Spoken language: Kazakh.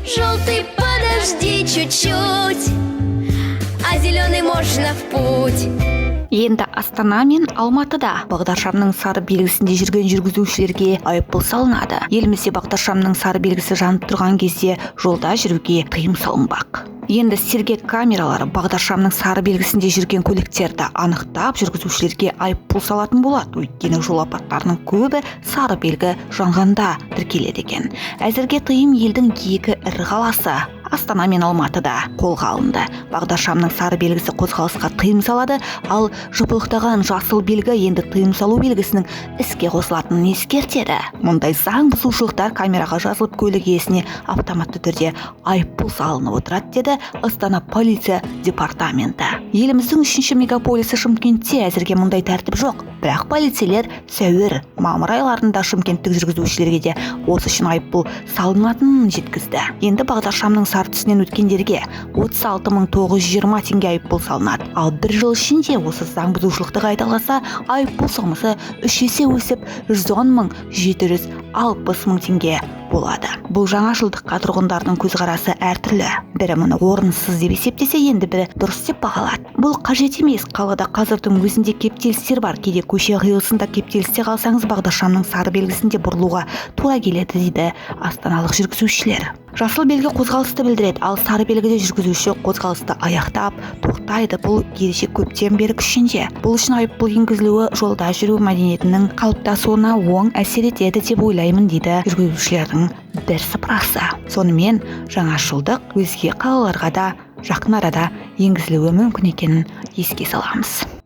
Желтый, подожди чуть-чуть, а зеленый можно в путь. Енді Астана мен Алматыда бағдаршамның сары белгісінде жүрген жүргізушілерге айыппұл салынады. Елімізде бағдаршамның сары белгісі жанып тұрған кезде жолда жүруге тыйым салынбақ. Енді сергек камералары бағдаршамның сары белгісінде жүрген көліктерді анықтап, жүргізушілерге айыппұл салатын болады. Өйткені жол апаттарының көбі сары белгі жанғанда тіркеледі екен. Әзірге тыйым елдің екі ірі қаласы Астана мен Алматыда қолға алынды. Бағдаршамның сары белгісі қозғалысқа тыйым салады, ал жыпылықтаған жасыл белгі енді тыйым салу белгісінің іске қосылатынын ескертеді. Мұндай заң бұзушылықтар камераға жазылып, көлік иесіне автоматты түрде айыппұл салынып отырады, деді Астана полиция департаменті. Еліміздің 3-ші мегаполисі Шымкентте әзірге мұндай тәртіп жоқ. Бірақ полицейлер сәуір, мамыр айларында шымкенттік жүргізушілерге де осы үшін айыппұл салынатынын жеткізді. Енді бағдаршамның сары түсінен өткендерге 36.920 теңге айыппұл салынады. Ал бір жыл ішінде осы заң бұзушылықты қайталаса, айыппұл сомасы 3 есе өсіп 110.760 теңге болады. Бұл жаңашылдыққа тұрғындардың көзқарасы әртүрлі. Бірі мұны орынсыз деп есептесе, енді бірі дұрыс деп бағалады. Бұл қажет емес. Қалада қазірдің өзінде кептелістер бар. Кейде көше қиылысында кептелісте қалсаңыз, бағдаршамның сары белгісінде бұрылуға тура келеді, дейді астаналық жүргізушілер. Жасыл белгі қозғалысты білдіреді, ал сары белгіде жүргізуші қозғалысты аяқтап тоқтайды. Бұл ереже көптен бері күшінде. Бұл үшін айыппұл енгізілуі жолда жүру мәдениетінің қалыптасуына оң әсер етеді деп ойлаймын, дейді жүргізушілердің бірсыпырасы. Сонымен жаңашылдық өзге қалаларға да жақын арада енгізілуі мүмкін екенін еске саламыз.